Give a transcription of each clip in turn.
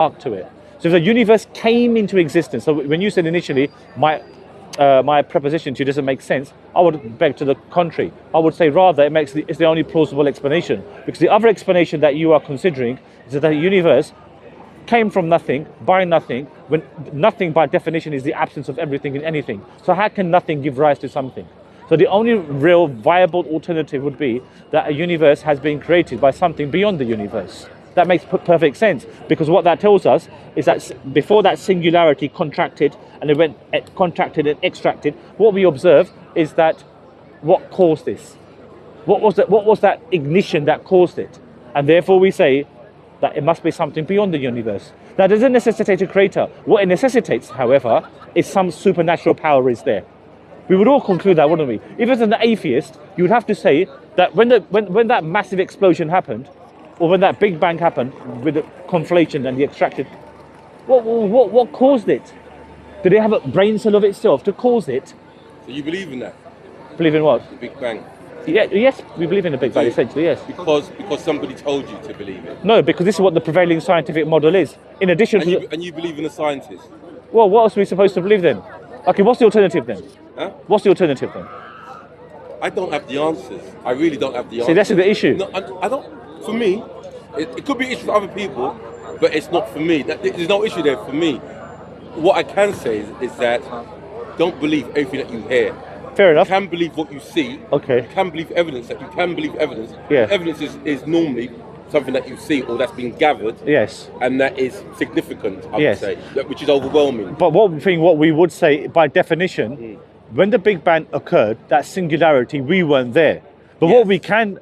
arc to it. So if the universe came into existence, so when you said initially, my preposition to you doesn't make sense, I would beg to the contrary. I would say rather it's the only plausible explanation, because the other explanation that you are considering is that the universe came from nothing, by nothing, when nothing by definition is the absence of everything in anything. So how can nothing give rise to something? So the only real viable alternative would be that a universe has been created by something beyond the universe. That makes perfect sense, because what that tells us is that before that singularity contracted and it went contracted and extracted, what we observe is that what caused this? What was that ignition that caused it? And therefore we say that it must be something beyond the universe. That doesn't necessitate a creator. What it necessitates, however, is some supernatural power is there. We would all conclude that, wouldn't we? If as an atheist, you would have to say that when that massive explosion happened, or when that Big Bang happened with the conflation and the extraction, what caused it? Did it have a brain cell of itself to cause it? So you believe in that? Believe in what? The Big Bang. Yeah, yes, we believe in the Big Bang, essentially, yes. Because somebody told you to believe it? No, because this is what the prevailing scientific model is. In addition and you believe in the scientists? Well, what else are we supposed to believe then? Okay, what's the alternative then? Huh? What's the alternative then? I don't have the answers. I really don't have the answers. See, that's the issue. No, I don't. For me, it could be an issue for other people, but it's not for me. There's no issue there for me. What I can say is that don't believe everything that you hear. Fair enough. You can believe what you see. Okay. You can believe evidence. That you can believe evidence. Yeah. Evidence is normally something that you see or that's been gathered. Yes. And that is significant, I would say, which is overwhelming. But what we would say by definition, when the Big Bang occurred, that singularity, we weren't there. But what we can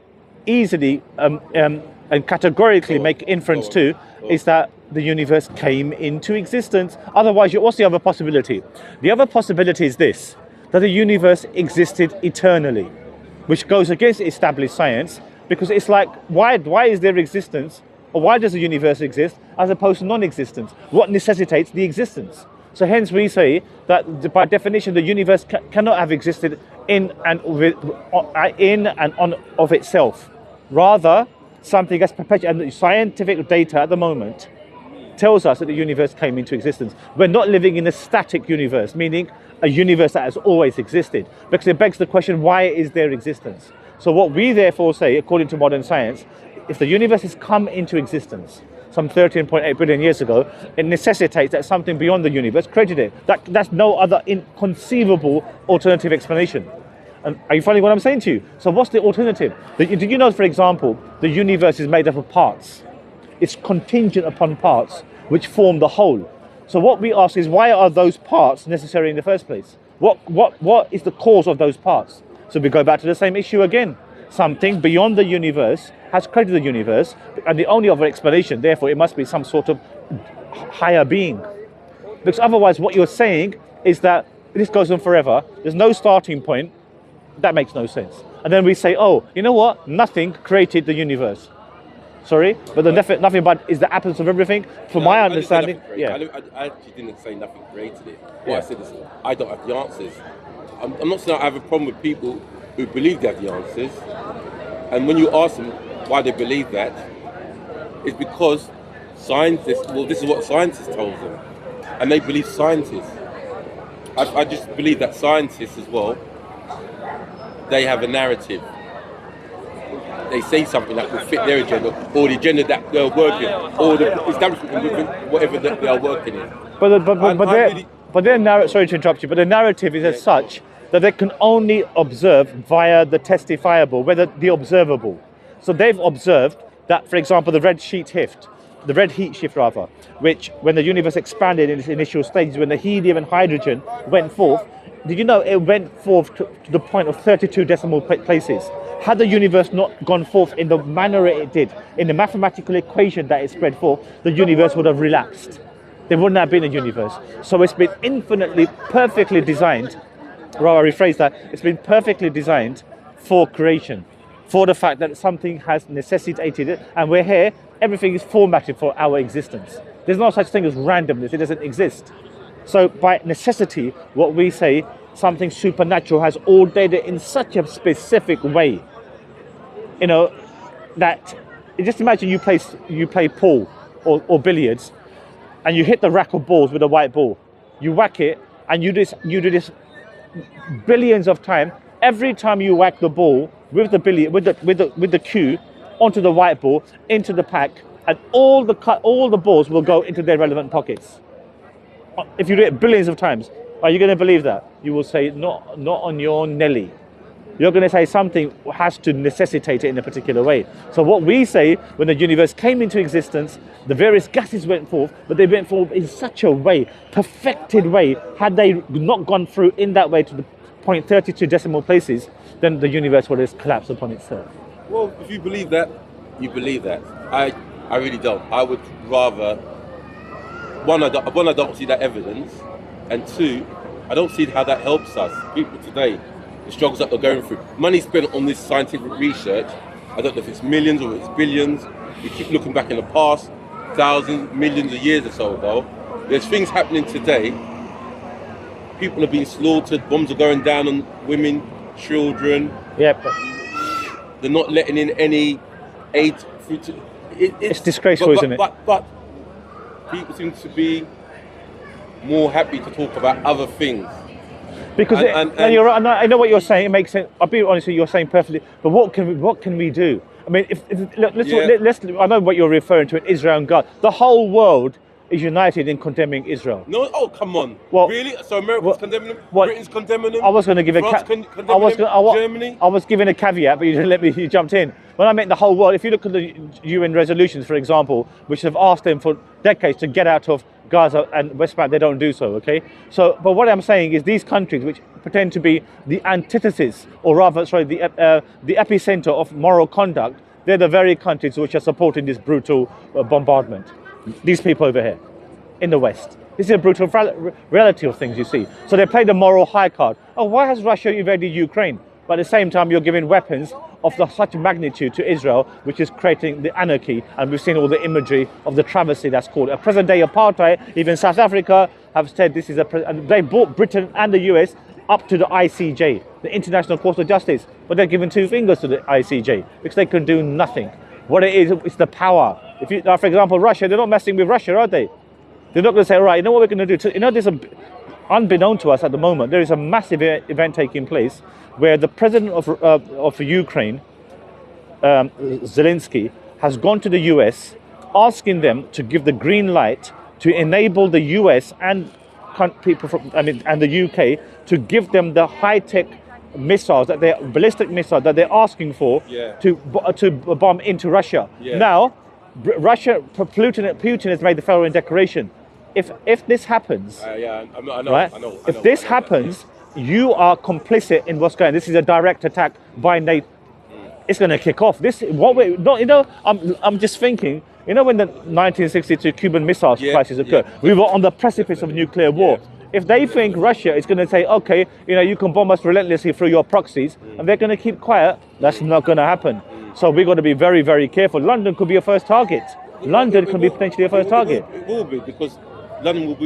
easily and categorically make inference to is that the universe came into existence. Otherwise, what's the other possibility? The other possibility is this, that the universe existed eternally, which goes against established science, because it's like, why is there existence, or why does the universe exist, as opposed to non-existence? What necessitates the existence? So hence we say that by definition, the universe cannot have existed in and on of itself. Rather, something that's perpetual, and the scientific data at the moment tells us that the universe came into existence. We're not living in a static universe, meaning a universe that has always existed, because it begs the question, why is there existence? So what we therefore say, according to modern science, if the universe has come into existence some 13.8 billion years ago, it necessitates that something beyond the universe created it. That's no other inconceivable alternative explanation. And are you following what I'm saying to you? So what's the alternative? Did you know, for example, the universe is made up of parts? It's contingent upon parts which form the whole. So what we ask is, why are those parts necessary in the first place? What is the cause of those parts? So we go back to the same issue again. Something beyond the universe has created the universe, and the only other explanation, therefore, it must be some sort of higher being. Because otherwise what you're saying is that this goes on forever, there's no starting point. That makes no sense. And then we say, oh, you know what? Nothing created the universe. Sorry, but the nothing but is the absence of everything. From my understanding, I actually didn't say nothing created it. What I said is I don't have the answers. I'm not saying I have a problem with people who believe they have the answers. And when you ask them why they believe that, it's because scientists, well, this is what scientists told them. And they believe scientists. I just believe that scientists as well, they have a narrative. They say something that will fit their agenda, or the agenda that they're working, or the establishment, whatever that they are working in. But their narrative, sorry to interrupt you, but the narrative is as such that they can only observe via the testifiable, whether the observable. So they've observed that, for example, the red heat shift, which when the universe expanded in its initial stages, when the helium and hydrogen went forth, did you know it went forth to the point of 32 decimal places? Had the universe not gone forth in the manner it did, in the mathematical equation that it spread forth, the universe would have relapsed. There wouldn't have been a universe. So it's been infinitely, perfectly designed, or I rephrase that, it's been perfectly designed for creation, for the fact that something has necessitated it, and we're here, everything is formatted for our existence. There's no such thing as randomness, it doesn't exist. So by necessity, what we say, something supernatural has ordained it in such a specific way, you know, that just imagine you play pool or billiards, and you hit the rack of balls with a white ball. You whack it, and you do this billions of times. Every time you whack the ball with the cue onto the white ball into the pack, and all the balls will go into their relevant pockets. If you do it billions of times, are you going to believe that? You will say not on your Nelly. You're going to say something has to necessitate it in a particular way. So what we say, when the universe came into existence, the various gases went forth, but they went forth in such a way, perfected way. Had they not gone through in that way to the 0.32 decimal places, then the universe would have collapsed upon itself. Well, if you believe that, you believe that. I really don't. I would rather, one, I don't see that evidence, and two, I don't see how that helps us. People today, the struggles that they're going through. Money spent on this scientific research, I don't know if it's millions or it's billions. We keep looking back in the past, thousands, millions of years or so ago. There's things happening today. People are being slaughtered, bombs are going down on women, children. Yep. They're not letting in any aid. It's disgraceful, isn't it? But people seem to be more happy to talk about other things. Because and you're right. I know what you're saying. It makes sense. I'll be honest with you. You're saying perfectly. But what can we do? I mean, let's. I know what you're referring to in Israel and God. The whole world is united in condemning Israel. No, oh come on. Well, really? So America's condemning them? Britain's condemning them? I was going to give Germany? I was giving a caveat, but you didn't let me. You jumped in. When I meant the whole world, if you look at the UN resolutions, for example, which have asked them for decades to get out of Gaza and West Bank, they don't do so. Okay. So, but what I'm saying is these countries, which pretend to be the antithesis, or rather, sorry, the epicenter of moral conduct, they're the very countries which are supporting this brutal bombardment. These people over here in the West. This is a brutal reality of things, you see. So they play the moral high card. Oh, why has Russia invaded Ukraine? But at the same time, you're giving weapons of such magnitude to Israel, which is creating the anarchy. And we've seen all the imagery of the travesty that's called a present-day apartheid. Even South Africa have said this is and they brought Britain and the US up to the ICJ, the International Court of Justice. But they're giving two fingers to the ICJ because they can do nothing. What it is, it's the power. If you, for example, Russia, they're not messing with Russia, are they? They're not going to say, all right, you know what we're going to do? You know, unbeknown to us at the moment, there is a massive event taking place where the president of Ukraine, Zelensky, has gone to the US, asking them to give the green light to enable the US and people and the UK to give them the high-tech missiles ballistic missiles that they're asking for to bomb into Russia. Now, Russia, Putin has made the following declaration: if this happens, if this happens, you are complicit in what's going on. This is a direct attack by NATO. It's going to kick off. I'm just thinking. You know, when the 1962 Cuban Missile Crisis occurred, we were on the precipice of nuclear war. If they think Russia is going to say, okay, you know, you can bomb us relentlessly through your proxies, and they're going to keep quiet, that's not going to happen. So we've got to be very, very careful. London could be a first target. London could be potentially a first target. It will be, because London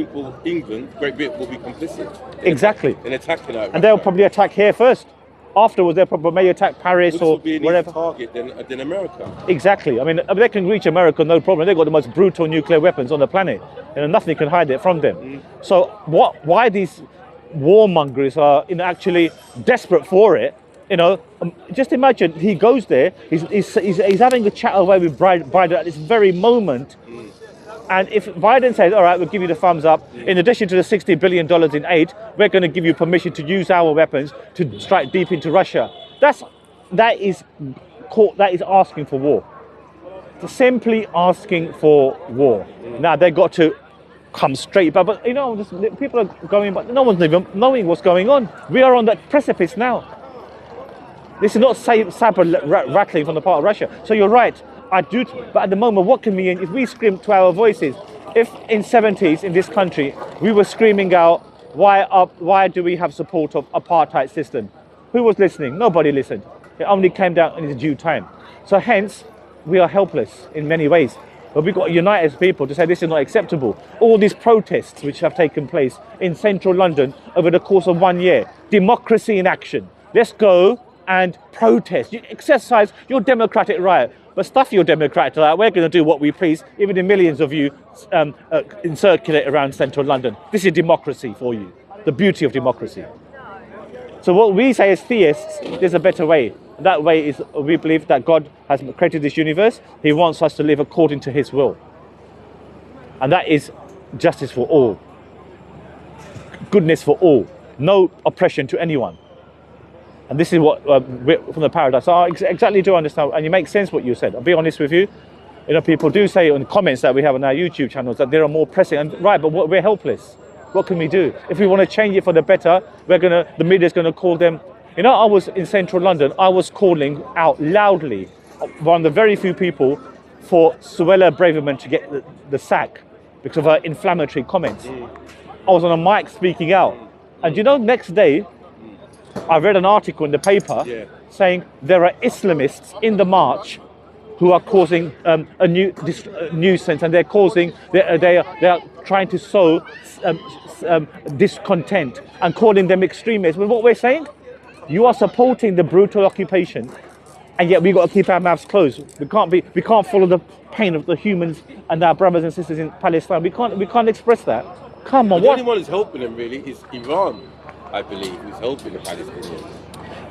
England, Great Britain will be complicit. Exactly. In attacking Russia. And they'll probably attack here first. Afterwards, they'll probably attack Paris or whatever. Target than America. Exactly. I mean, they can reach America, no problem. They've got the most brutal nuclear weapons on the planet, and nothing can hide it from them. So, why these warmongers are actually desperate for it? You know, just imagine he goes there. He's having a chat away with Biden at this very moment. And if Biden says, all right, we'll give you the thumbs up, in addition to the $60 billion in aid, we're going to give you permission to use our weapons to strike deep into Russia. That is asking for war. Simply asking for war. Now, they've got to come straight back. But, you know, people are going, but no one's even knowing what's going on. We are on that precipice now. This is not saber rattling from the part of Russia. So you're right. I do, but at the moment, what can we, if we scream to our voices, if in 70s in this country, we were screaming out, why do we have support of apartheid system? Who was listening? Nobody listened. It only came down in its due time. So hence, we are helpless in many ways. But we've got to unite as people to say this is not acceptable. All these protests which have taken place in central London over the course of 1 year, democracy in action. Let's go and protest. You exercise your democratic right. But stuff your democrat, like, we're going to do what we please, even the millions of you circulate around central London. This is democracy for you, the beauty of democracy. So what we say as theists, there's a better way. That way is, we believe that God has created this universe. He wants us to live according to his will. And that is justice for all. Goodness for all. No oppression to anyone. And this is what, from the paradise. So I exactly do understand, and it makes sense what you said. I'll be honest with you. You know, people do say in the comments that we have on our YouTube channels that there are more pressing, and right, but we're helpless. What can we do? If we want to change it for the better, the media's going to call them. You know, I was in central London, I was calling out loudly, one of the very few people, for Suella Braverman to get the sack because of her inflammatory comments. I was on a mic speaking out. And you know, next day, I read an article in the paper saying there are Islamists in the march who are causing a nuisance, and they are trying to sow discontent and calling them extremists. But what we're saying, you are supporting the brutal occupation, and yet we've got to keep our mouths closed. We can't follow the pain of the humans and our brothers and sisters in Palestine. We can't express that. Come on, the only one who's helping them really is Iran, I believe, who's helping the Palestinians.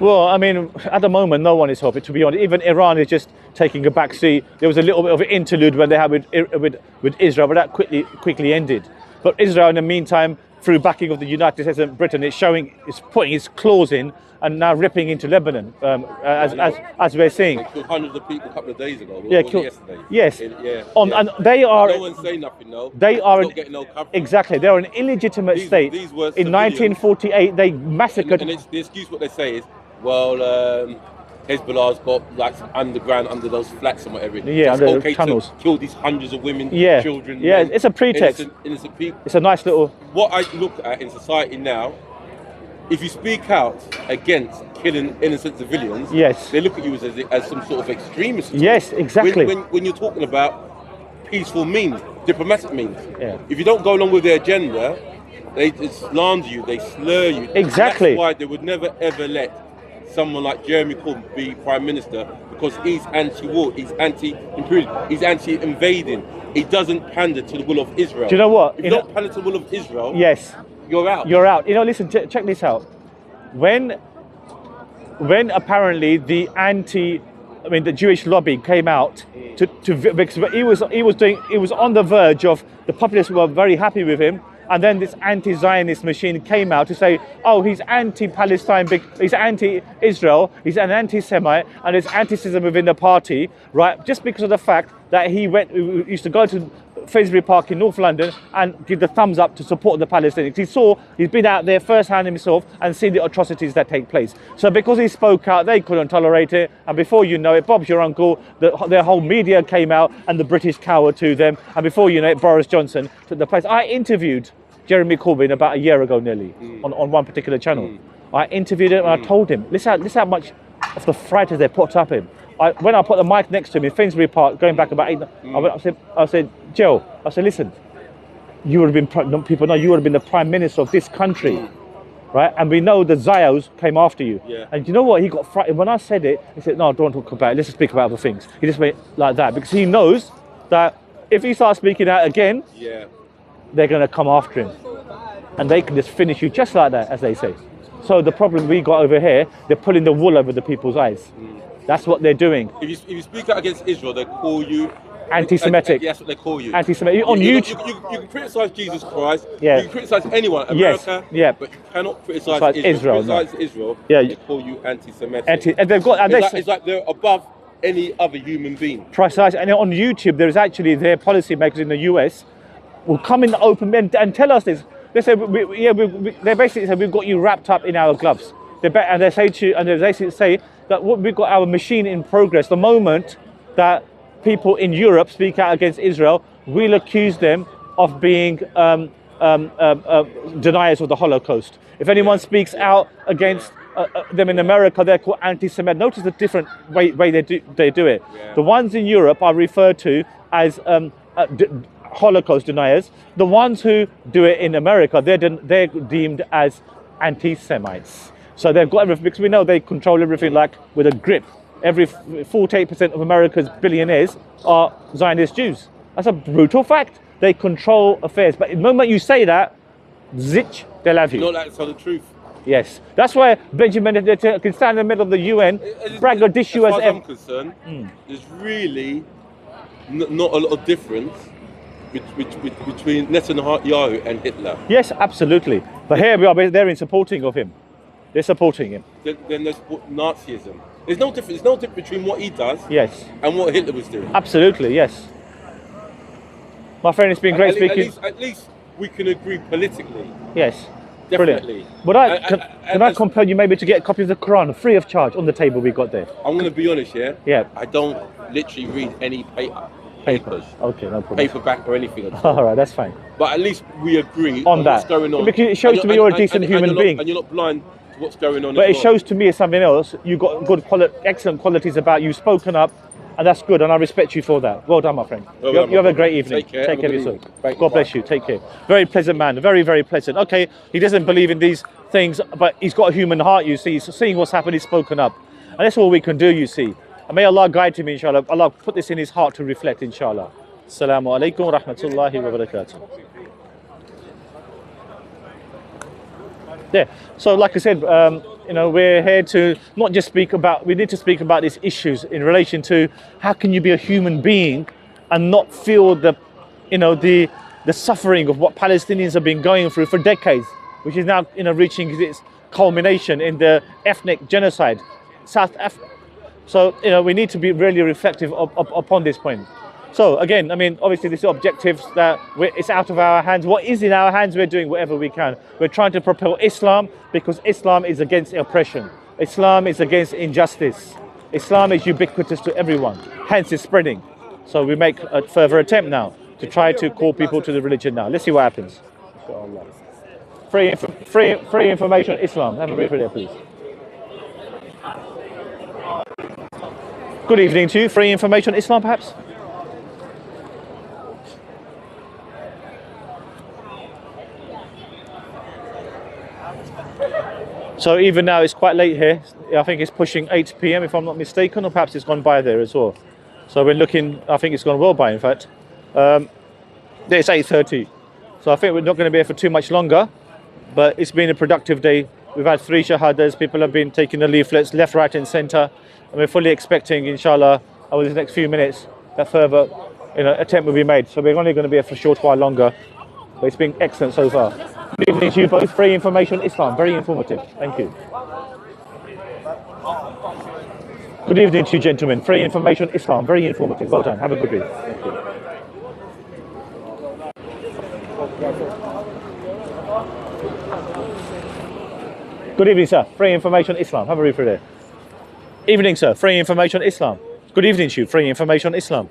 Well, I mean, at the moment, no one is helping, to be honest. Even Iran is just taking a back seat. There was a little bit of an interlude when they had with Israel, but that quickly ended. But Israel, in the meantime, through backing of the United States and Britain, it's putting its claws in and now ripping into Lebanon, as we're seeing. They killed hundreds of people a couple of days ago. Yesterday. Yes. Yeah. And they are. No one's saying nothing, though. They are not getting no coverage. Exactly. They're an illegitimate state. These were in 1948, they massacred. And the excuse what they say is, well, Hezbollah's got like some underground under those flats and whatever. Yeah, it's okay tunnels. To kill these hundreds of women, children. Yeah, men, it's a pretext. Innocent people. It's a nice little. What I look at in society now, if you speak out against killing innocent civilians, they look at you as some sort of extremist. Yes, exactly. When you're talking about peaceful means, diplomatic means, if you don't go along with their agenda, they slander you, they slur you. Exactly. That's why they would never ever let someone like Jeremy Corbyn be Prime Minister, because he's anti-war, he's anti-imperial, he's anti-invading. He doesn't pander to the will of Israel. Do you know what? If you don't pander to the will of Israel, you're out. You're out. You know, listen, check this out. When apparently the Jewish lobby came out because he was on the verge of, the populace were very happy with him, and then this anti-Zionist machine came out to say, oh, he's anti-Palestine, he's anti-Israel, he's an anti-Semite, and there's anti-Semitism within the party, right? Just because of the fact that he used to go to Finsbury Park in North London and give the thumbs up to support the Palestinians. He's been out there firsthand himself and seen the atrocities that take place. So because he spoke out, they couldn't tolerate it. And before you know it, Bob's your uncle, their whole media came out and the British cowered to them. And before you know it, Boris Johnson took the place. I interviewed Jeremy Corbyn about a year ago nearly on one particular channel. I interviewed him and I told him, listen how much of the fright they put up him. When I put the mic next to him in Finsbury Park, going back about 8, I said, Joe, I said, listen, you would have been, people know you would have been the Prime Minister of this country, right? And we know the Zios came after you. And you know what? He got frightened. When I said it, he said, no, don't talk about it. Let's just speak about other things. He just went like that because he knows that if he starts speaking out again, they're going to come after him. And they can just finish you just like that, as they say. So the problem we got over here, they're pulling the wool over the people's eyes. That's what they're doing. If you speak out against Israel, they call you anti-Semitic. That's what they call you. Anti-Semitic. On YouTube, you can criticize Jesus Christ. You can criticize anyone, America. But you cannot criticize Israel. Israel. They call you anti-Semitic. And they've got. It's like they're above any other human being. Precisely. And on YouTube, there is actually their policymakers in the US will come in the open and tell us this. They say, they basically say we've got you wrapped up in our gloves. And they say to you, and they basically say that we've got our machine in progress. The moment that people in Europe speak out against Israel, we'll accuse them of being deniers of the Holocaust. If anyone speaks out against them in America, they're called anti-Semitic. Notice the different way they do it. The ones in Europe are referred to as Holocaust deniers. The ones who do it in America, they're deemed as anti-Semites. So they've got everything, because we know they control everything like with a grip. 48% of America's billionaires are Zionist Jews. That's a brutal fact. They control affairs. But the moment you say that, zitch, they'll have you. You know that's the truth. Yes. That's why Benjamin Netanyahu can stand in the middle of the UN, braggadocio as far as as I'm ever. concerned, there's really not a lot of difference between Netanyahu and Hitler. Yes, absolutely. But here we are, they're in supporting of him. They're supporting him. Then they support Nazism. There's no difference. There's no difference between what he does Yes. and what Hitler was doing. Absolutely, yes. My friend, it's been great speaking. At least we can agree politically. Yes. Definitely. Brilliant. But can I compel you maybe to get a copy of the Quran free of charge on the table we got there? I'm going to be honest, yeah? Yeah. I don't literally read any papers. Okay, no problem. Paperback or anything at all. All right, that's fine. But at least we agree on that. What's going on. Because it shows to me you're a decent human being. And you're not blind to what's going on. But it shows to me as something else. You've got excellent qualities about you. You've spoken up, and that's good, and I respect you for that. Well done, my friend. You have a great evening. Take care. Take care of yourself. God bless you. Take care. Very pleasant man. Very, very pleasant. Okay, he doesn't believe in these things, but he's got a human heart, you see. So seeing what's happened, he's spoken up. And that's all we can do, you see. And may Allah guide him, inshallah. Allah put this in his heart to reflect, inshallah. Assalamu alaikum wa rahmatullahi wa barakatuh. Yeah, so like I said, you know, we're here to not just speak about, we need to speak about these issues in relation to how can you be a human being and not feel the, you know, the suffering of what Palestinians have been going through for decades, which is now, you know, reaching its culmination in the ethnic genocide, South Africa. So, you know, we need to be really reflective upon this point. So again, I mean, obviously these are objectives that it's out of our hands. What is in our hands, we're doing whatever we can. We're trying to propel Islam because Islam is against oppression. Islam is against injustice. Islam is ubiquitous to everyone, hence it's spreading. So we make a further attempt now to try to call people to the religion now. Let's see what happens. Free information, Islam. Have a read for there, please. Good evening to you. Free information, Islam, perhaps? So even now it's quite late here. I think it's pushing 8 p.m. if I'm not mistaken, or perhaps it's gone by there as well. So we're looking, I think it's gone well by, in fact. It's 8:30. So I think we're not going to be here for too much longer, but it's been a productive day. We've had 3 shahadas, people have been taking the leaflets left, right and centre, and we're fully expecting, inshallah, over the next few minutes, that further attempt will be made. So we're only going to be here for a short while longer, but it's been excellent so far. Good evening to you both. Free information, Islam. Very informative. Thank you. Good evening to you, gentlemen. Free information, Islam. Very informative. Well done. Have a good day. Thank you. Good evening, sir. Free information, Islam. Have a read through there. Evening, sir. Free information, Islam. Good evening to you. Free information, Islam.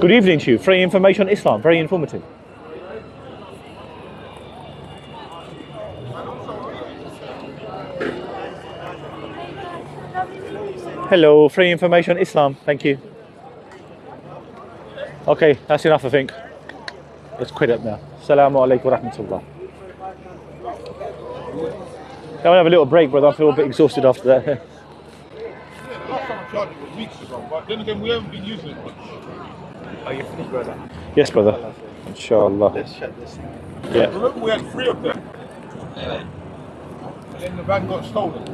Good evening to you. Free information, Islam. Very informative. Hello, free information, Islam. Thank you. Okay, that's enough, I think. Let's quit up now. Assalamu alaikum wa rahmatullah. I'll have a little break, brother. I feel a bit exhausted after that. Last time I charged it was weeks ago, but then again, we haven't been using it much. Are you finished, brother? Yes, brother. Inshallah. Let's shut this thing. Yeah. Remember, we had 3 of them, and then the van got stolen.